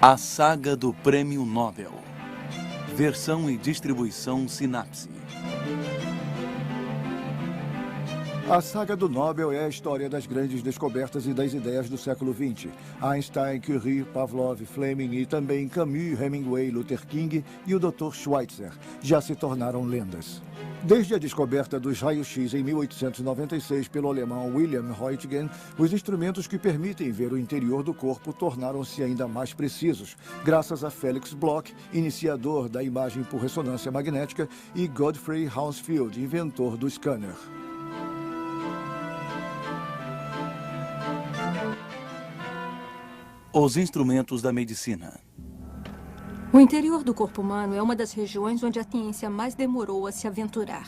A Saga do Prêmio Nobel. Versão e distribuição Sinapse. A saga do Nobel é a história das grandes descobertas e das ideias do século XX. Einstein, Curie, Pavlov, Fleming e também Camus, Hemingway, Luther King e o Dr. Schweitzer já se tornaram lendas. Desde a descoberta dos raios-x em 1896 pelo alemão Wilhelm Röntgen, os instrumentos que permitem ver o interior do corpo tornaram-se ainda mais precisos, graças a Felix Bloch, iniciador da imagem por ressonância magnética, e Godfrey Hounsfield, inventor do scanner. Os instrumentos da medicina. O interior do corpo humano é uma das regiões onde a ciência mais demorou a se aventurar.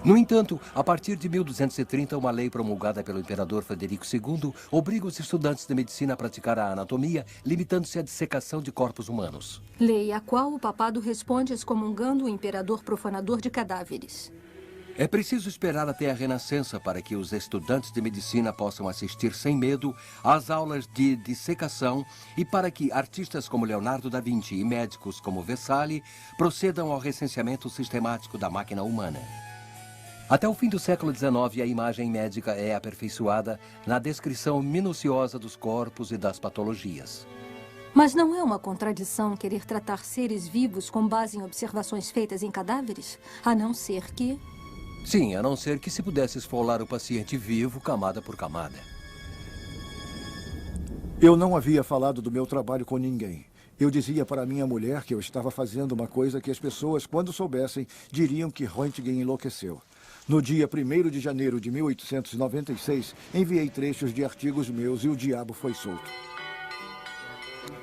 No entanto, a partir de 1230, uma lei promulgada pelo imperador Frederico II obriga os estudantes de medicina a praticar a anatomia, limitando-se à dissecação de corpos humanos. Lei a qual o papado responde excomungando o imperador profanador de cadáveres. É preciso esperar até a Renascença para que os estudantes de medicina possam assistir sem medo às aulas de dissecação e para que artistas como Leonardo da Vinci e médicos como Vesali procedam ao recenseamento sistemático da máquina humana. Até o fim do século XIX, a imagem médica é aperfeiçoada na descrição minuciosa dos corpos e das patologias. Mas não é uma contradição querer tratar seres vivos com base em observações feitas em cadáveres? A não ser que... Sim, a não ser que se pudesse esfolar o paciente vivo, camada por camada. Eu não havia falado do meu trabalho com ninguém. Eu dizia para minha mulher que eu estava fazendo uma coisa que as pessoas, quando soubessem, diriam que Röntgen enlouqueceu. No dia 1º de janeiro de 1896, enviei trechos de artigos meus e o diabo foi solto.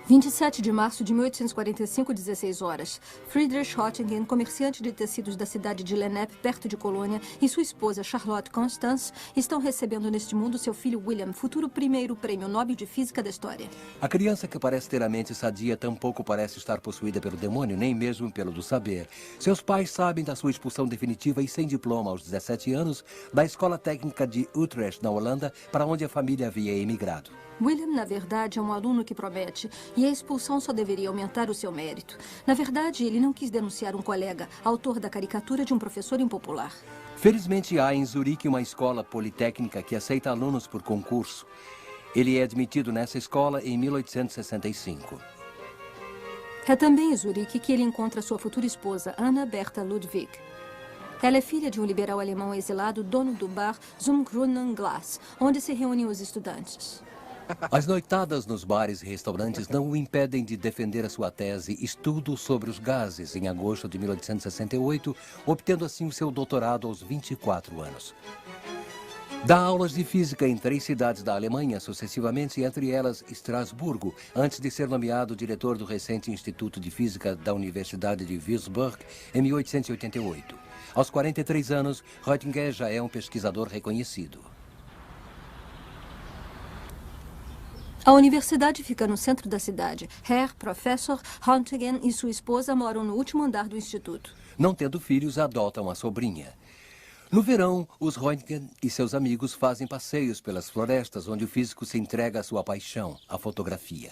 27 de março de 1845, 16 horas. Friedrich Röntgen, comerciante de tecidos da cidade de Lennep, perto de Colônia, e sua esposa Charlotte Constance estão recebendo neste mundo seu filho William, futuro primeiro prêmio Nobel de Física da história. A criança que parece ter a mente sadia tampouco parece estar possuída pelo demônio, nem mesmo pelo do saber. Seus pais sabem da sua expulsão definitiva e sem diploma aos 17 anos da Escola Técnica de Utrecht, na Holanda, para onde a família havia emigrado. William, na verdade, é um aluno que promete, e a expulsão só deveria aumentar o seu mérito. Na verdade, ele não quis denunciar um colega, autor da caricatura de um professor impopular. Felizmente, há em Zurique uma escola politécnica que aceita alunos por concurso. Ele é admitido nessa escola em 1865. É também em Zurique que ele encontra sua futura esposa, Anna Bertha Ludwig. Ela é filha de um liberal alemão exilado, dono do bar Zum Grünen Glas, onde se reúnem os estudantes. As noitadas nos bares e restaurantes não o impedem de defender a sua tese Estudo sobre os Gases, em agosto de 1868, obtendo assim o seu doutorado aos 24 anos. Dá aulas de física em 3 cidades da Alemanha, sucessivamente, entre elas Estrasburgo, antes de ser nomeado diretor do recente Instituto de Física da Universidade de Würzburg, em 1888. Aos 43 anos, Röntgen já é um pesquisador reconhecido. A universidade fica no centro da cidade. Herr Professor Röntgen e sua esposa moram no último andar do instituto. Não tendo filhos, adotam a sobrinha. No verão, os Röntgen e seus amigos fazem passeios pelas florestas, onde o físico se entrega à sua paixão, a fotografia.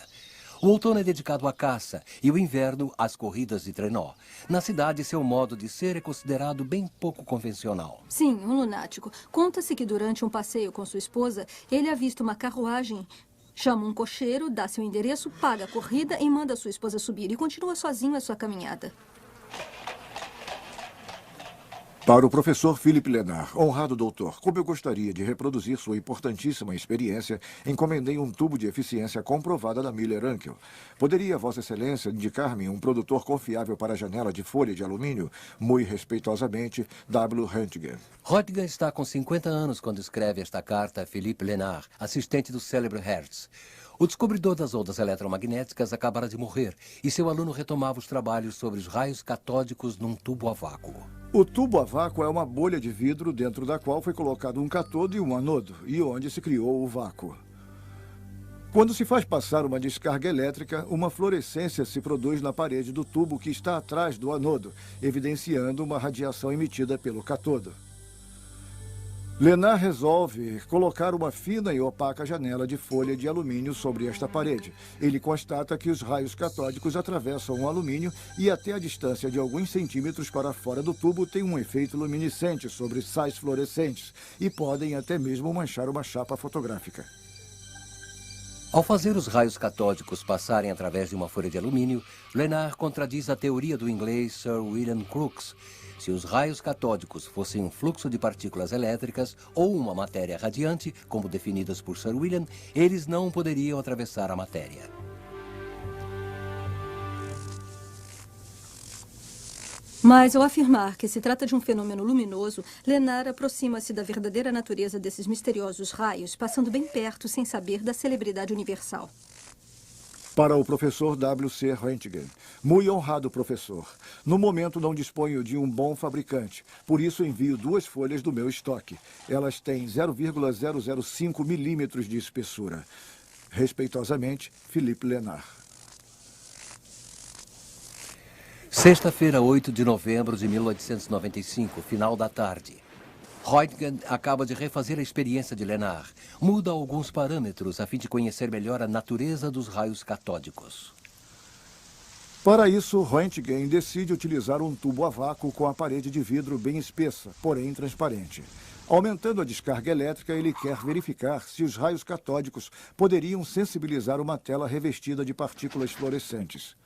O outono é dedicado à caça e o inverno às corridas de trenó. Na cidade, seu modo de ser é considerado bem pouco convencional. Sim, um lunático. Conta-se que durante um passeio com sua esposa, ele avista uma carruagem. Chama um cocheiro, dá seu endereço, paga a corrida e manda sua esposa subir e continua sozinho a sua caminhada. Para o professor Philippe Lenard, honrado doutor, como eu gostaria de reproduzir sua importantíssima experiência, encomendei um tubo de eficiência comprovada da Miller-Unkel. Poderia Vossa Excelência indicar-me um produtor confiável para a janela de folha de alumínio? Muito respeitosamente, W. Röntgen. Röntgen está com 50 anos quando escreve esta carta a Philippe Lenard, assistente do célebre Hertz. O descobridor das ondas eletromagnéticas acabara de morrer e seu aluno retomava os trabalhos sobre os raios catódicos num tubo a vácuo. O tubo a vácuo é uma bolha de vidro dentro da qual foi colocado um cátodo e um anodo, e onde se criou o vácuo. Quando se faz passar uma descarga elétrica, uma fluorescência se produz na parede do tubo que está atrás do anodo, evidenciando uma radiação emitida pelo cátodo. Lenard resolve colocar uma fina e opaca janela de folha de alumínio sobre esta parede. Ele constata que os raios catódicos atravessam o alumínio e até a distância de alguns centímetros para fora do tubo tem um efeito luminescente sobre sais fluorescentes e podem até mesmo manchar uma chapa fotográfica. Ao fazer os raios catódicos passarem através de uma folha de alumínio, Lenard contradiz a teoria do inglês Sir William Crookes. Se os raios catódicos fossem um fluxo de partículas elétricas ou uma matéria radiante, como definidas por Sir William, eles não poderiam atravessar a matéria. Mas, ao afirmar que se trata de um fenômeno luminoso, Lenard aproxima-se da verdadeira natureza desses misteriosos raios, passando bem perto sem saber da celebridade universal. Para o professor W.C. Roentgen, muito honrado professor. No momento não disponho de um bom fabricante, por isso envio 2 folhas do meu estoque. Elas têm 0,005 milímetros de espessura. Respeitosamente, Philippe Lenard. Sexta-feira, 8 de novembro de 1895, final da tarde. Roentgen acaba de refazer a experiência de Lenard. Muda alguns parâmetros a fim de conhecer melhor a natureza dos raios catódicos. Para isso, Roentgen decide utilizar um tubo a vácuo com a parede de vidro bem espessa, porém transparente. Aumentando a descarga elétrica, ele quer verificar se os raios catódicos poderiam sensibilizar uma tela revestida de partículas fluorescentes.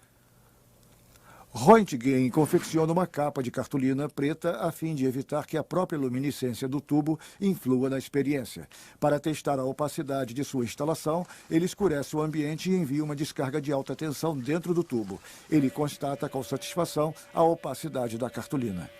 Roentgen confecciona uma capa de cartolina preta a fim de evitar que a própria luminescência do tubo influa na experiência. Para testar a opacidade de sua instalação, ele escurece o ambiente e envia uma descarga de alta tensão dentro do tubo. Ele constata com satisfação a opacidade da cartolina.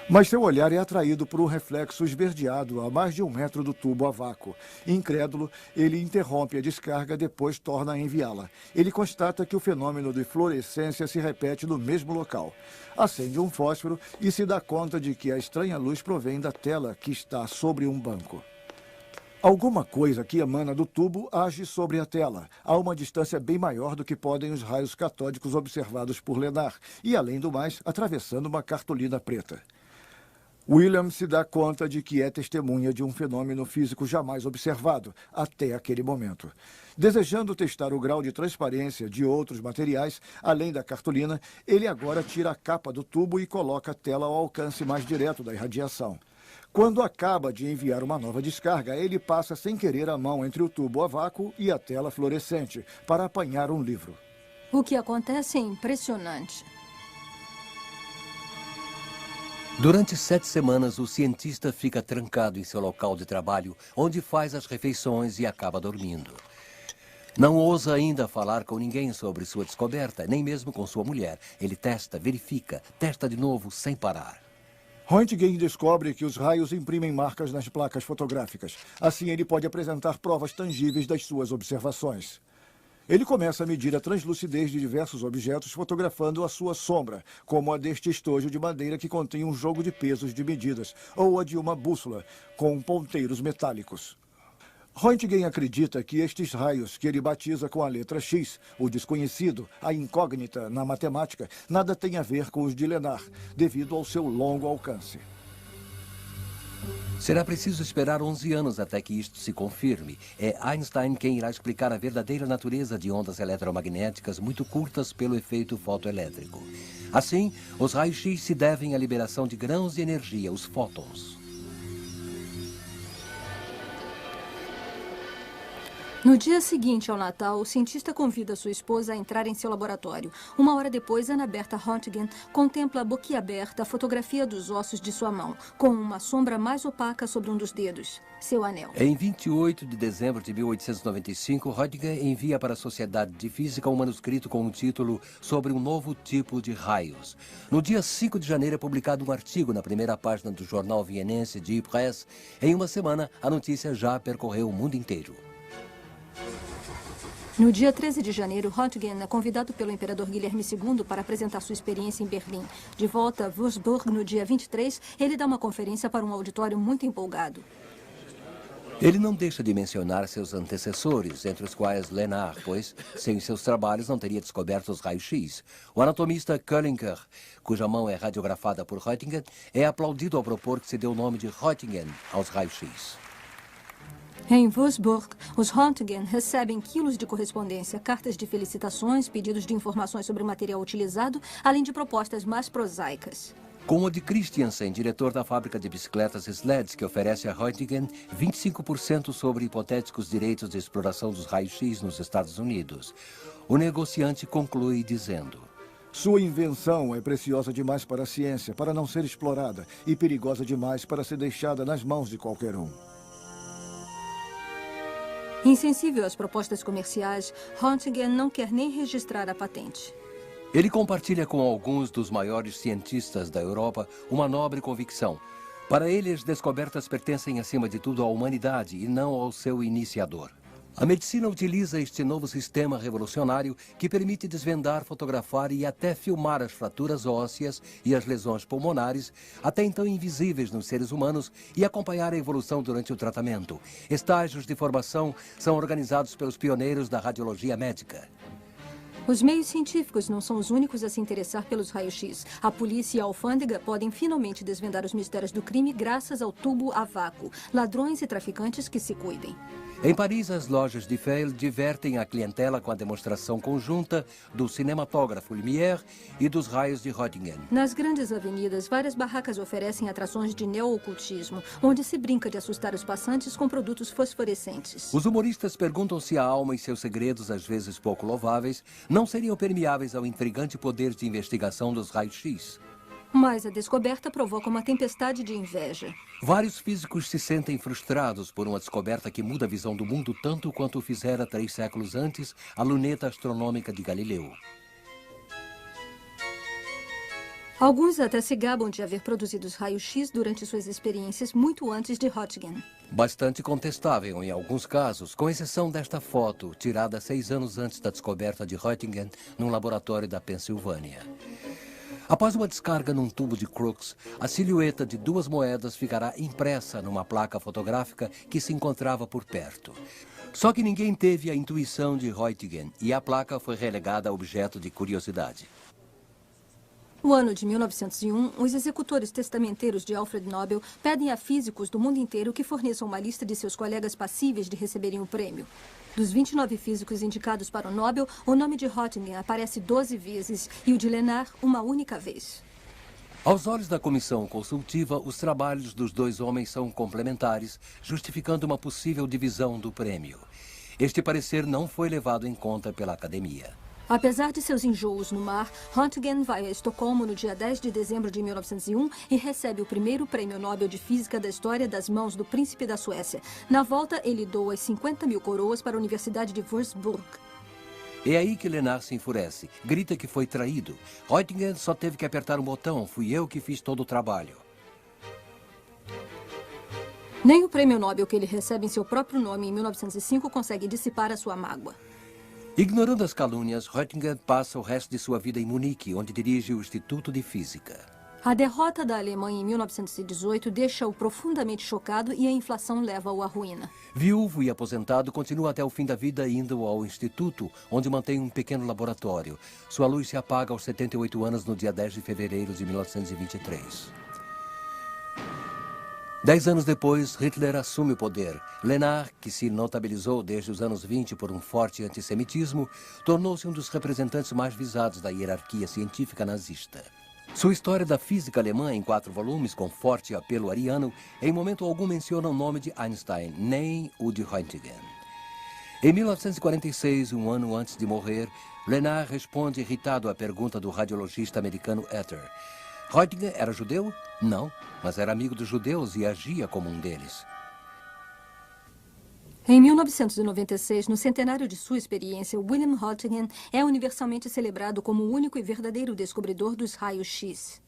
Mas seu olhar é atraído por um reflexo esverdeado a mais de 1 metro do tubo a vácuo. Incrédulo, ele interrompe a descarga, depois torna a enviá-la. Ele constata que o fenômeno de fluorescência se repete no mesmo local. Acende um fósforo e se dá conta de que a estranha luz provém da tela que está sobre um banco. Alguma coisa que emana do tubo age sobre a tela, a uma distância bem maior do que podem os raios catódicos observados por Lenard, e, além do mais, atravessando uma cartolina preta. William se dá conta de que é testemunha de um fenômeno físico jamais observado até aquele momento. Desejando testar o grau de transparência de outros materiais, além da cartolina, ele agora tira a capa do tubo e coloca a tela ao alcance mais direto da irradiação. Quando acaba de enviar uma nova descarga, ele passa sem querer a mão entre o tubo a vácuo e a tela fluorescente para apanhar um livro. O que acontece é impressionante. Durante 7 semanas, o cientista fica trancado em seu local de trabalho, onde faz as refeições e acaba dormindo. Não ousa ainda falar com ninguém sobre sua descoberta, nem mesmo com sua mulher. Ele testa, verifica, testa de novo, sem parar. Roentgen descobre que os raios imprimem marcas nas placas fotográficas. Assim, ele pode apresentar provas tangíveis das suas observações. Ele começa a medir a translucidez de diversos objetos fotografando a sua sombra, como a deste estojo de madeira que contém um jogo de pesos de medidas, ou a de uma bússola, com ponteiros metálicos. Roentgen acredita que estes raios, que ele batiza com a letra X, o desconhecido, a incógnita na matemática, nada tem a ver com os de Lenard, devido ao seu longo alcance. Será preciso esperar 11 anos até que isto se confirme. É Einstein quem irá explicar a verdadeira natureza de ondas eletromagnéticas muito curtas pelo efeito fotoelétrico. Assim, os raios-x se devem à liberação de grãos de energia, os fótons. No dia seguinte ao Natal, o cientista convida sua esposa a entrar em seu laboratório. 1 hora depois, Anna Bertha Roentgen contempla boquiaberta a fotografia dos ossos de sua mão, com uma sombra mais opaca sobre um dos dedos, seu anel. Em 28 de dezembro de 1895, Roentgen envia para a Sociedade de Física um manuscrito com o título sobre um novo tipo de raios. No dia 5 de janeiro é publicado um artigo na primeira página do jornal vienense Die Presse. Em uma semana, a notícia já percorreu o mundo inteiro. No dia 13 de janeiro, Roentgen é convidado pelo imperador Guilherme II para apresentar sua experiência em Berlim. De volta a Würzburg, no dia 23, ele dá uma conferência para um auditório muito empolgado. Ele não deixa de mencionar seus antecessores, entre os quais Lenard, pois, sem seus trabalhos, não teria descoberto os raios-x. O anatomista Köllinger, cuja mão é radiografada por Röntgen, é aplaudido ao propor que se dê o nome de Röntgen aos raios-x. Em Würzburg, os Röntgen recebem quilos de correspondência, cartas de felicitações, pedidos de informações sobre o material utilizado, além de propostas mais prosaicas. Com o de Christiansen, diretor da fábrica de bicicletas Sleds, que oferece a Röntgen 25% sobre hipotéticos direitos de exploração dos raios-x nos Estados Unidos. O negociante conclui dizendo: Sua invenção é preciosa demais para a ciência, para não ser explorada, e perigosa demais para ser deixada nas mãos de qualquer um. Insensível às propostas comerciais, Röntgen não quer nem registrar a patente. Ele compartilha com alguns dos maiores cientistas da Europa uma nobre convicção. Para ele, as descobertas pertencem acima de tudo à humanidade e não ao seu iniciador. A medicina utiliza este novo sistema revolucionário que permite desvendar, fotografar e até filmar as fraturas ósseas e as lesões pulmonares, até então invisíveis nos seres humanos, e acompanhar a evolução durante o tratamento. Estágios de formação são organizados pelos pioneiros da radiologia médica. Os meios científicos não são os únicos a se interessar pelos raios-x. A polícia e a alfândega podem finalmente desvendar os mistérios do crime graças ao tubo a vácuo. Ladrões e traficantes que se cuidem. Em Paris, as lojas de Fayl divertem a clientela com a demonstração conjunta do cinematógrafo Lumière e dos raios de Röntgen. Nas grandes avenidas, várias barracas oferecem atrações de neo-ocultismo, onde se brinca de assustar os passantes com produtos fosforescentes. Os humoristas perguntam se a alma e seus segredos, às vezes pouco louváveis, não seriam permeáveis ao intrigante poder de investigação dos raios-x. Mas a descoberta provoca uma tempestade de inveja. Vários físicos se sentem frustrados por uma descoberta que muda a visão do mundo tanto quanto o fizera 3 séculos antes a luneta astronômica de Galileu. Alguns até se gabam de haver produzido os raios-x durante suas experiências muito antes de Röntgen. Bastante contestável em alguns casos, com exceção desta foto, tirada 6 anos antes da descoberta de Röntgen num laboratório da Pensilvânia. Após uma descarga num tubo de Crookes, a silhueta de 2 moedas ficará impressa numa placa fotográfica que se encontrava por perto. Só que ninguém teve a intuição de Röntgen e a placa foi relegada a objeto de curiosidade. No ano de 1901, os executores testamenteiros de Alfred Nobel pedem a físicos do mundo inteiro que forneçam uma lista de seus colegas passíveis de receberem o prêmio. Dos 29 físicos indicados para o Nobel, o nome de Röntgen aparece 12 vezes e o de Lenard uma única vez. Aos olhos da comissão consultiva, os trabalhos dos 2 homens são complementares, justificando uma possível divisão do prêmio. Este parecer não foi levado em conta pela academia. Apesar de seus enjoos no mar, Röntgen vai a Estocolmo no dia 10 de dezembro de 1901 e recebe o primeiro prêmio Nobel de Física da história das mãos do príncipe da Suécia. Na volta, ele doa as 50.000 coroas para a Universidade de Würzburg. É aí que Lenard se enfurece, grita que foi traído. Röntgen só teve que apertar um botão, fui eu que fiz todo o trabalho. Nem o prêmio Nobel que ele recebe em seu próprio nome em 1905 consegue dissipar a sua mágoa. Ignorando as calúnias, Röntgen passa o resto de sua vida em Munique, onde dirige o Instituto de Física. A derrota da Alemanha em 1918 deixa-o profundamente chocado e a inflação leva-o à ruína. Viúvo e aposentado, continua até o fim da vida indo ao Instituto, onde mantém um pequeno laboratório. Sua luz se apaga aos 78 anos no dia 10 de fevereiro de 1923. 10 anos depois, Hitler assume o poder. Lenard, que se notabilizou desde os anos 20 por um forte antissemitismo, tornou-se um dos representantes mais visados da hierarquia científica nazista. Sua história da física alemã, em 4 volumes, com forte apelo ariano, em momento algum menciona o nome de Einstein, nem o de Röntgen. Em 1946, um ano antes de morrer, Lenard responde irritado à pergunta do radiologista americano Ether. Röntgen era judeu? Não, mas era amigo dos judeus e agia como um deles. Em 1996, no centenário de sua experiência, William Röntgen é universalmente celebrado como o único e verdadeiro descobridor dos raios-x.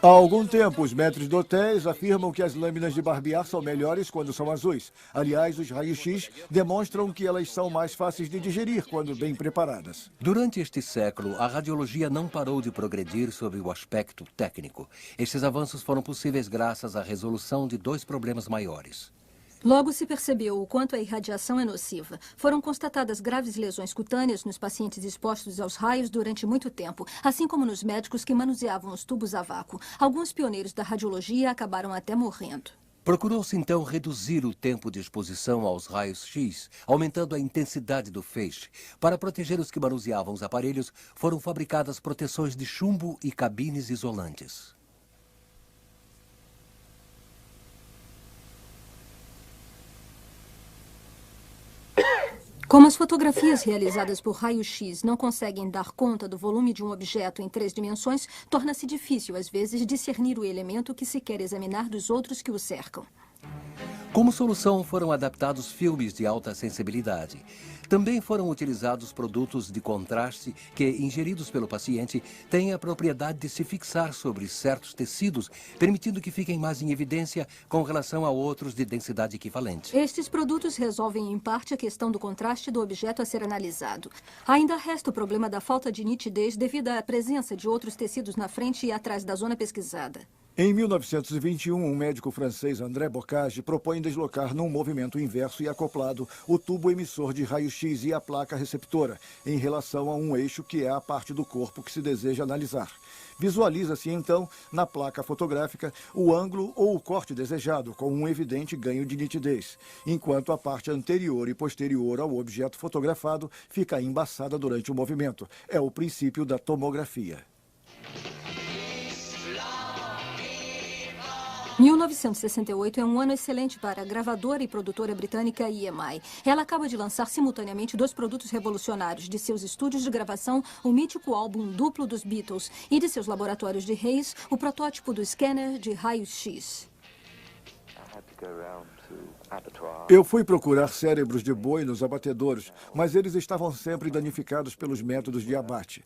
Há algum tempo, os maîtres d'hôtel afirmam que as lâminas de barbear são melhores quando são azuis. Aliás, os raios-x demonstram que elas são mais fáceis de digerir quando bem preparadas. Durante este século, a radiologia não parou de progredir sob o aspecto técnico. Estes avanços foram possíveis graças à resolução de dois problemas maiores. Logo se percebeu o quanto a irradiação é nociva. Foram constatadas graves lesões cutâneas nos pacientes expostos aos raios durante muito tempo, assim como nos médicos que manuseavam os tubos a vácuo. Alguns pioneiros da radiologia acabaram até morrendo. Procurou-se então reduzir o tempo de exposição aos raios-x, aumentando a intensidade do feixe. Para proteger os que manuseavam os aparelhos, foram fabricadas proteções de chumbo e cabines isolantes. Como as fotografias realizadas por raio-x não conseguem dar conta do volume de um objeto em 3 dimensões, torna-se difícil, às vezes, discernir o elemento que se quer examinar dos outros que o cercam. Como solução, foram adaptados filmes de alta sensibilidade. Também foram utilizados produtos de contraste que, ingeridos pelo paciente, têm a propriedade de se fixar sobre certos tecidos, permitindo que fiquem mais em evidência com relação a outros de densidade equivalente. Estes produtos resolvem, em parte, a questão do contraste do objeto a ser analisado. Ainda resta o problema da falta de nitidez devido à presença de outros tecidos na frente e atrás da zona pesquisada. Em 1921, um médico francês, André Bocage, propõe deslocar num movimento inverso e acoplado o tubo emissor de raio-x e a placa receptora, em relação a um eixo que é a parte do corpo que se deseja analisar. Visualiza-se, então, na placa fotográfica, o ângulo ou o corte desejado, com um evidente ganho de nitidez, enquanto a parte anterior e posterior ao objeto fotografado fica embaçada durante o movimento. É o princípio da tomografia. 1968 é um ano excelente para a gravadora e produtora britânica EMI. Ela acaba de lançar simultaneamente 2 produtos revolucionários de seus estúdios de gravação, o mítico álbum duplo dos Beatles, e de seus laboratórios de Hayes, o protótipo do scanner de raios-x. Eu fui procurar cérebros de boi nos abatedouros, mas eles estavam sempre danificados pelos métodos de abate.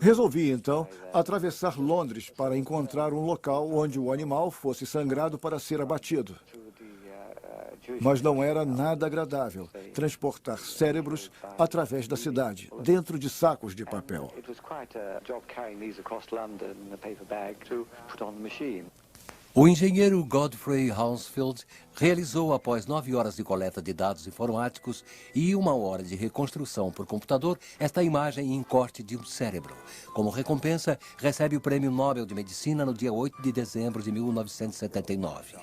Resolvi, então, atravessar Londres para encontrar um local onde o animal fosse sangrado para ser abatido. Mas não era nada agradável transportar cérebros através da cidade, dentro de sacos de papel. O engenheiro Godfrey Hounsfield realizou, após 9 horas de coleta de dados informáticos e 1 hora de reconstrução por computador, esta imagem em corte de um cérebro. Como recompensa, recebe o Prêmio Nobel de Medicina no dia 8 de dezembro de 1979.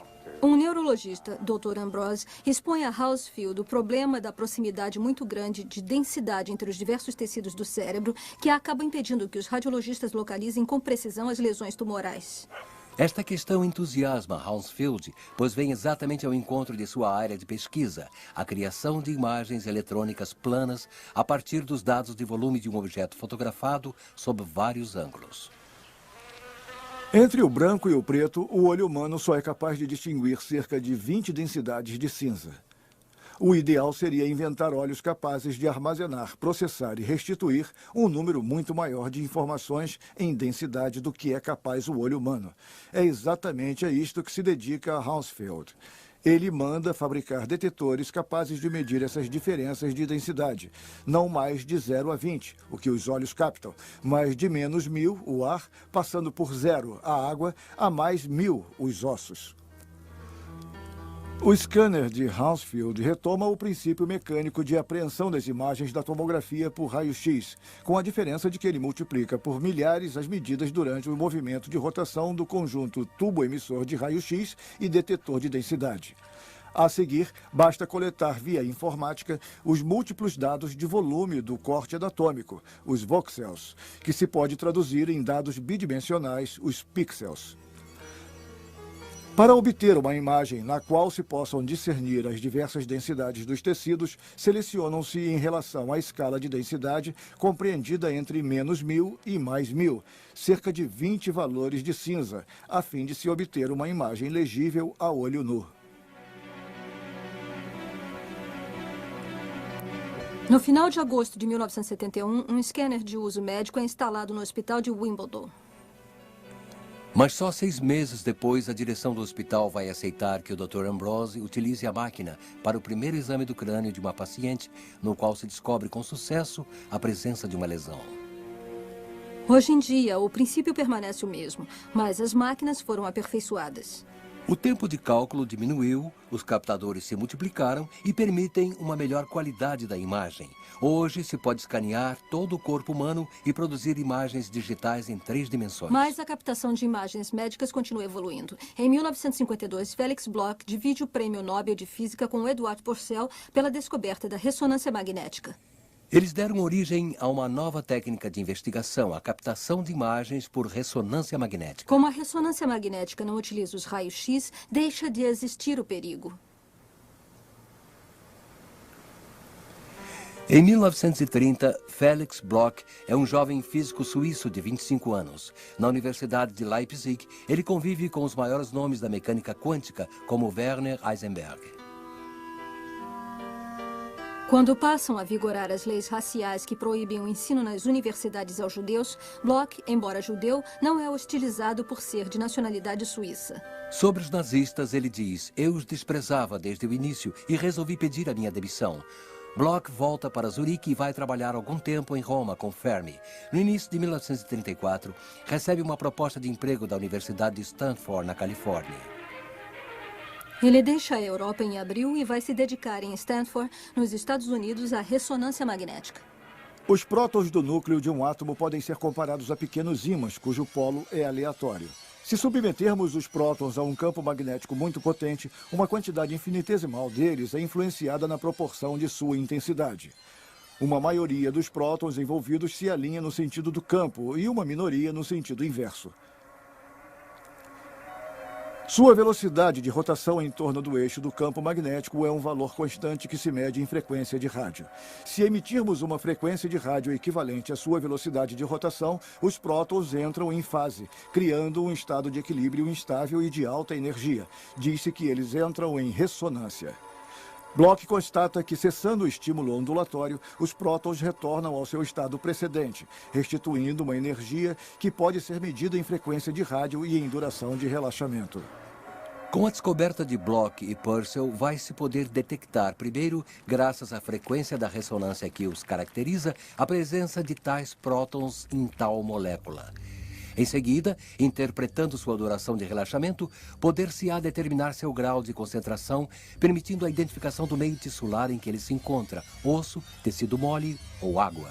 Um neurologista, Dr. Ambrose, expõe a Hounsfield o problema da proximidade muito grande de densidade entre os diversos tecidos do cérebro, que acaba impedindo que os radiologistas localizem com precisão as lesões tumorais. Esta questão entusiasma Hounsfield, pois vem exatamente ao encontro de sua área de pesquisa, a criação de imagens eletrônicas planas a partir dos dados de volume de um objeto fotografado sob vários ângulos. Entre o branco e o preto, o olho humano só é capaz de distinguir cerca de 20 densidades de cinza. O ideal seria inventar olhos capazes de armazenar, processar e restituir um número muito maior de informações em densidade do que é capaz o olho humano. É exatamente a isto que se dedica a Hounsfield. Ele manda fabricar detetores capazes de medir essas diferenças de densidade, não mais de 0 a 20, o que os olhos captam, mas de menos 1000, o ar, passando por 0, a água, a mais 1000, os ossos. O scanner de Hounsfield retoma o princípio mecânico de apreensão das imagens da tomografia por raio-x, com a diferença de que ele multiplica por milhares as medidas durante o movimento de rotação do conjunto tubo emissor de raio-x e detetor de densidade. A seguir, basta coletar via informática os múltiplos dados de volume do corte anatômico, os voxels, que se pode traduzir em dados bidimensionais, os pixels. Para obter uma imagem na qual se possam discernir as diversas densidades dos tecidos, selecionam-se em relação à escala de densidade compreendida entre menos 1000 e mais 1000, cerca de 20 valores de cinza, a fim de se obter uma imagem legível a olho nu. No final de agosto de 1971, um scanner de uso médico é instalado no hospital de Wimbledon. Mas só 6 meses depois, a direção do hospital vai aceitar que o Dr. Ambrose utilize a máquina para o primeiro exame do crânio de uma paciente, no qual se descobre com sucesso a presença de uma lesão. Hoje em dia, o princípio permanece o mesmo, mas as máquinas foram aperfeiçoadas. O tempo de cálculo diminuiu, os captadores se multiplicaram e permitem uma melhor qualidade da imagem. Hoje se pode escanear todo o corpo humano e produzir imagens digitais em 3 dimensões. Mas a captação de imagens médicas continua evoluindo. Em 1952, Felix Bloch divide o Prêmio Nobel de Física com Edward Purcell pela descoberta da ressonância magnética. Eles deram origem a uma nova técnica de investigação, a captação de imagens por ressonância magnética. Como a ressonância magnética não utiliza os raios-x, deixa de existir o perigo. Em 1930, Felix Bloch é um jovem físico suíço de 25 anos. Na Universidade de Leipzig, ele convive com os maiores nomes da mecânica quântica, como Werner Heisenberg. Quando passam a vigorar as leis raciais que proíbem o ensino nas universidades aos judeus, Bloch, embora judeu, não é hostilizado por ser de nacionalidade suíça. Sobre os nazistas, ele diz: "Eu os desprezava desde o início e resolvi pedir a minha demissão." Bloch volta para Zurique e vai trabalhar algum tempo em Roma com Fermi. No início de 1934, recebe uma proposta de emprego da Universidade de Stanford, na Califórnia. Ele deixa a Europa em abril e vai se dedicar em Stanford, nos Estados Unidos, à ressonância magnética. Os prótons do núcleo de um átomo podem ser comparados a pequenos ímãs, cujo polo é aleatório. Se submetermos os prótons a um campo magnético muito potente, uma quantidade infinitesimal deles é influenciada na proporção de sua intensidade. Uma maioria dos prótons envolvidos se alinha no sentido do campo e uma minoria no sentido inverso. Sua velocidade de rotação em torno do eixo do campo magnético é um valor constante que se mede em frequência de rádio. Se emitirmos uma frequência de rádio equivalente à sua velocidade de rotação, os prótons entram em fase, criando um estado de equilíbrio instável e de alta energia. Diz-se que eles entram em ressonância. Bloch constata que, cessando o estímulo ondulatório, os prótons retornam ao seu estado precedente, restituindo uma energia que pode ser medida em frequência de rádio e em duração de relaxamento. Com a descoberta de Bloch e Purcell, vai-se poder detectar, primeiro, graças à frequência da ressonância que os caracteriza, a presença de tais prótons em tal molécula. Em seguida, interpretando sua duração de relaxamento, poder-se-á determinar seu grau de concentração, permitindo a identificação do meio tissular em que ele se encontra, osso, tecido mole ou água.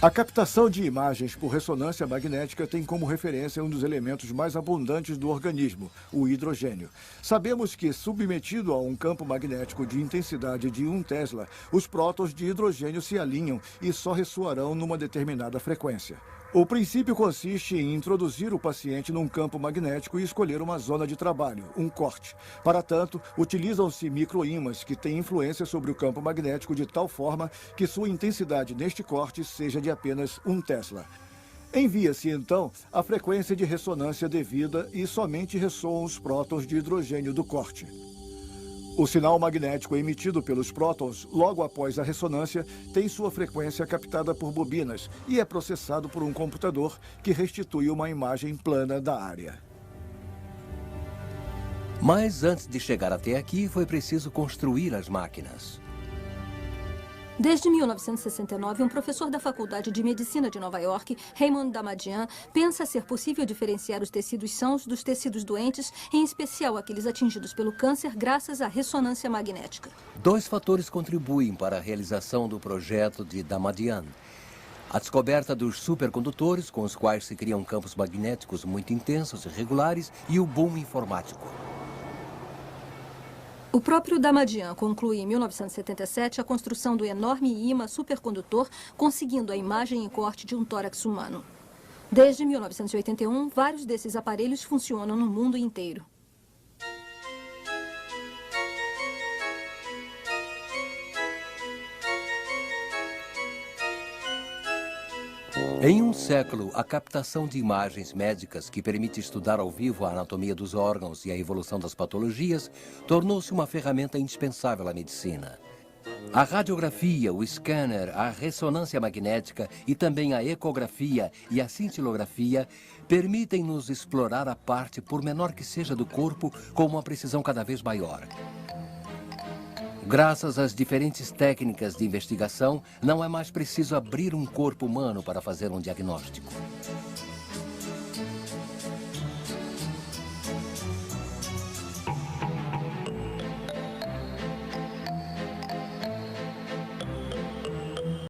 A captação de imagens por ressonância magnética tem como referência um dos elementos mais abundantes do organismo, o hidrogênio. Sabemos que, submetido a um campo magnético de intensidade de 1 Tesla, os prótons de hidrogênio se alinham e só ressoarão numa determinada frequência. O princípio consiste em introduzir o paciente num campo magnético e escolher uma zona de trabalho, um corte. Para tanto, utilizam-se microímãs que têm influência sobre o campo magnético de tal forma que sua intensidade neste corte seja de apenas 1 Tesla. Envia-se, então, a frequência de ressonância devida e somente ressoam os prótons de hidrogênio do corte. O sinal magnético emitido pelos prótons, logo após a ressonância, tem sua frequência captada por bobinas e é processado por um computador que restitui uma imagem plana da área. Mas antes de chegar até aqui, foi preciso construir as máquinas. Desde 1969, um professor da Faculdade de Medicina de Nova York, Raymond Damadian, pensa ser possível diferenciar os tecidos sãos dos tecidos doentes, em especial aqueles atingidos pelo câncer, graças à ressonância magnética. 2 fatores contribuem para a realização do projeto de Damadian: a descoberta dos supercondutores, com os quais se criam campos magnéticos muito intensos e regulares, e o boom informático. O próprio Damadian conclui em 1977 a construção do enorme ímã supercondutor, conseguindo a imagem em corte de um tórax humano. Desde 1981, vários desses aparelhos funcionam no mundo inteiro. Em um século, a captação de imagens médicas, que permite estudar ao vivo a anatomia dos órgãos e a evolução das patologias, tornou-se uma ferramenta indispensável à medicina. A radiografia, o scanner, a ressonância magnética e também a ecografia e a cintilografia permitem-nos explorar a parte, por menor que seja, do corpo com uma precisão cada vez maior. Graças às diferentes técnicas de investigação, não é mais preciso abrir um corpo humano para fazer um diagnóstico.